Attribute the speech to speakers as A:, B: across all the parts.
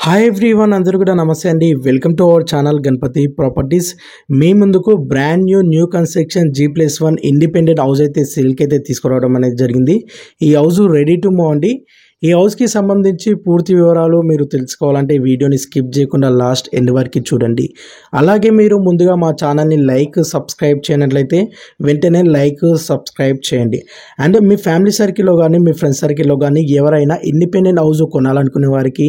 A: Hi everyone, అందరూ కూడా నమస్తే అండి. Welcome to our channel Ganapathi properties. మీ ముందుకు brand new construction G+1 independent house అయితే సేల్కి అయితే తీసుకురావడం అనేది జరిగింది. ఈ హౌస్ రెడీ టు మూవ్ అండి. ఈ హౌస్కి సంబంధించి పూర్తి వివరాలు మీరు తెలుసుకోవాలంటే వీడియోని స్కిప్ చేయకుండా లాస్ట్ ఎండ్ వరకు చూడండి. అలాగే మీరు ముందుగా మా ఛానల్ని సబ్స్క్రైబ్ చేయనట్లయితే వెంటనే సబ్స్క్రైబ్ చేయండి. అండ్ మీ ఫ్యామిలీ సర్కిల్లో కానీ మీ ఫ్రెండ్స్ సర్కిల్లో కానీ ఎవరైనా ఇండిపెండెంట్ హౌస్ కొనాలనుకునే వారికి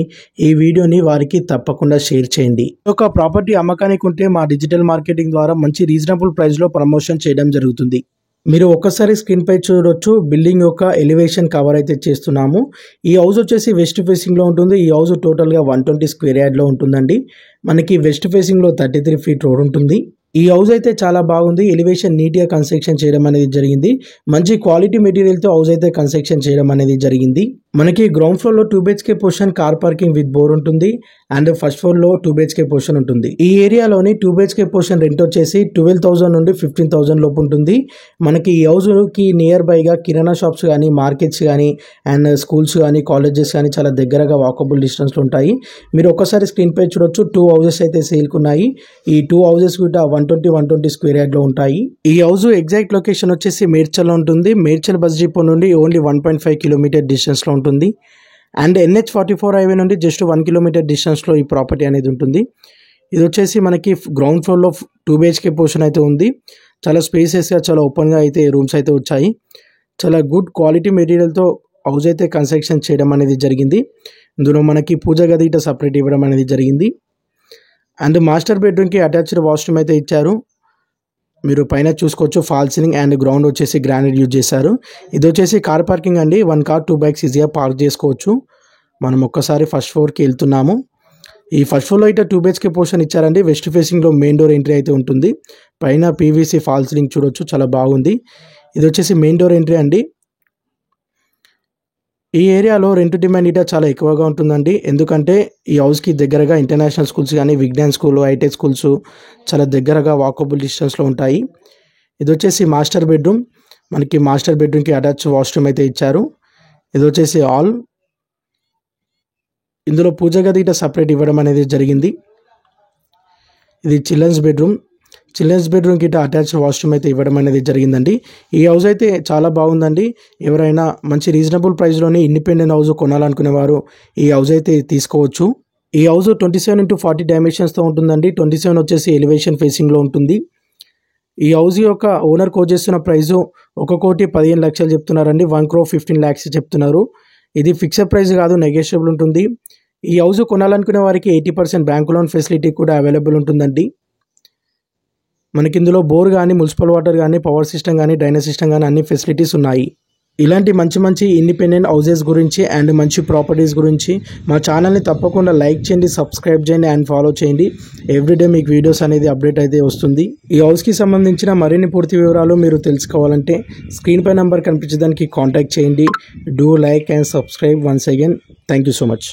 A: ఈ వీడియోని వారికి తప్పకుండా షేర్ చేయండి. ఒక ప్రాపర్టీ అమ్మకానికి ఉంటే మా డిజిటల్ మార్కెటింగ్ ద్వారా మంచి రీజనబుల్ ప్రైస్లో ప్రమోషన్ చేయడం జరుగుతుంది. మీరు ఒక్కసారి స్క్రీన్ పై చూడొచ్చు. బిల్డింగ్ యొక్క ఎలివేషన్ కవర్ అయితే చేస్తున్నాము. ఈ హౌస్ వచ్చేసి వెస్ట్ ఫేసింగ్లో ఉంటుంది. ఈ హౌస్ టోటల్గా 120 స్క్వేర్ యార్డ్లో ఉంటుందండి. మనకి వెస్ట్ ఫేసింగ్లో 33 ఫీట్ రోడ్ ఉంటుంది. ఈ హౌస్ అయితే చాలా బాగుంది. ఎలివేషన్ నీట్గా కన్స్ట్రక్షన్ చేయడం అనేది జరిగింది. మంచి క్వాలిటీ మెటీరియల్తో హౌస్ అయితే కన్స్ట్రక్షన్ చేయడం అనేది జరిగింది. మనకి గ్రౌండ్ ఫ్లోర్లో 2 BHK portion car parking with bore ఉంటుంది. అండ్ ఫస్ట్ ఫ్లోర్లో 2 BHK పోర్షన్ ఉంటుంది. ఈ ఏరియాలోని 2 BHK పోర్షన్ రెంట్ వచ్చేసి 12,000 నుండి 15,000 లోపు ఉంటుంది. మనకి ఈ హౌస్కి నియర్ బైగా కిరాణా షాప్స్ కానీ, మార్కెట్స్ కానీ, అండ్ స్కూల్స్ కానీ, కాలేజెస్ కానీ చాలా దగ్గరగా వాకబుల్ డిస్టెన్స్లో ఉంటాయి. మీరు ఒక్కసారి స్క్రీన్ పై చూడొచ్చు. 2 హౌసెస్ అయితే సేల్కున్నాయి. ఈ 2 హౌసెస్ కూడా 120 స్క్వేర్ యార్డ్లో ఉంటాయి. ఈ హౌస్ ఎగ్జాక్ట్ లొకేషన్ వచ్చేసి మేడ్చల్లో ఉంటుంది. మేడ్చల్ బస్ డిపో నుండి ఓన్లీ 1.5 కిలోమీటర్ డిస్టెన్స్లో ఉంటుంది. అండ్ NH44 హైవే నుండి జస్ట్ 1 కిలోమీటర్ డిస్టెన్స్లో ఈ ప్రాపర్టీ అనేది ఉంటుంది. ఇది వచ్చేసి మనకి గ్రౌండ్ ఫ్లోర్లో 2 BHK పోర్షన్ అయితే ఉంది. చాలా స్పేసెస్గా, చాలా ఓపెన్గా అయితే రూమ్స్ అయితే వచ్చాయి. చాలా గుడ్ క్వాలిటీ మెటీరియల్తో హౌస్ అయితే కన్స్ట్రక్షన్ చేయడం అనేది జరిగింది. ఇందులో మనకి పూజ గది ఇట సపరేట్ ఇవ్వడం అనేది జరిగింది. అండ్ మాస్టర్ బెడ్రూమ్కి అటాచ్డ్ వాష్రూమ్ అయితే ఇచ్చారు. మీరు పైన చూసుకోవచ్చు. ఫాల్ సీలింగ్ అండ్ గ్రౌండ్ వచ్చేసి గ్రానైట్ యూజ్ చేశారు. ఇది వచ్చేసి కార్ పార్కింగ్ అండి. 1 కార్ 2 బైక్స్ ఈజీగా పార్క్ చేసుకోవచ్చు. మనం ఒక్కసారి ఫస్ట్ ఫ్లోర్కి వెళ్తున్నాము. ఈ ఫస్ట్ ఫ్లోర్లో అయితే 2 BHK పోర్షన్ ఇచ్చారండి. వెస్ట్ ఫేసింగ్లో మెయిన్ డోర్ ఎంట్రీ అయితే ఉంటుంది. పైన PVC ఫాల్ సీలింగ్ చూడొచ్చు, చాలా బాగుంది. ఇది వచ్చేసి మెయిన్ డోర్ ఎంట్రీ అండి. ఈ ఏరియాలో రెంట్ డిమాండ్ ఇట చాలా ఎక్కువగా ఉంటుందండి. ఎందుకంటే ఈ హౌస్కి దగ్గరగా ఇంటర్నేషనల్ స్కూల్స్ కానీ, విజ్ఞాన్ స్కూల్, హైటెక్ స్కూల్స్ చాలా దగ్గరగా వాకబుల్ డిస్టెన్స్లో ఉంటాయి. ఇది వచ్చేసి మాస్టర్ బెడ్రూమ్. మనకి మాస్టర్ బెడ్రూమ్కి అటాచ్ వాష్రూమ్ అయితే ఇచ్చారు. ఇది వచ్చేసి హాల్. ఇందులో పూజ గది ఇట సపరేట్ ఇవ్వడం అనేది జరిగింది. ఇది చిల్డ్రన్స్ బెడ్రూమ్. చిల్డ్రన్స్ బెడ్రూమ్కి ఇట అటాచ్డ్ వాష్రూమ్ అయితే ఇవ్వడం అనేది జరిగిందండి. ఈ హౌస్ అయితే చాలా బాగుందండి. ఎవరైనా మంచి రీజనబుల్ ప్రైస్లోని ఇండిపెండెంట్ హౌస్ కొనాలనుకునేవారు ఈ హౌస్ అయితే తీసుకోవచ్చు. ఈ హౌస్ 27x40 డైమెన్షన్స్తో ఉంటుందండి. 27 వచ్చేసి ఎలివేషన్ ఫేసింగ్లో ఉంటుంది. ఈ హౌస్ యొక్క ఓనర్ కోట్ చేస్తున్న ప్రైస్ 1,15,00,000 చెప్తున్నారండి. 1,15,00,000 చెప్తున్నారు. ఇది ఫిక్స్డ్ ప్రైస్ కాదు, నెగోషియబుల్ ఉంటుంది. ఈ హౌస్ కొనాలనుకునే వారికి 80% బ్యాంక్ లోన్ ఫెసిలిటీ కూడా అవైలబుల్ ఉంటుందండి. మనకి ఇందులో బోర్ కానీ, మున్సిపల్ వాటర్ కానీ, పవర్ సిస్టమ్ కానీ, డ్రైనేజ్ సిస్టమ్ కానీ అన్ని ఫెసిలిటీస్ ఉన్నాయి. ఇలాంటి మంచి ఇండిపెండెంట్ హౌసెస్ గురించి అండ్ మంచి ప్రాపర్టీస్ గురించి మా ఛానల్ని తప్పకుండా లైక్ చేయండి, సబ్స్క్రైబ్ చేయండి అండ్ ఫాలో చేయండి. ఎవ్రీడే మీకు వీడియోస్ అనేది అప్డేట్ అయితే వస్తుంది. ఈ హౌస్కి సంబంధించిన మరిన్ని పూర్తి వివరాలు మీరు తెలుసుకోవాలంటే స్క్రీన్ పై నెంబర్ కనిపించడానికి కాంటాక్ట్ చేయండి. Do like and subscribe once again. Thank you so much.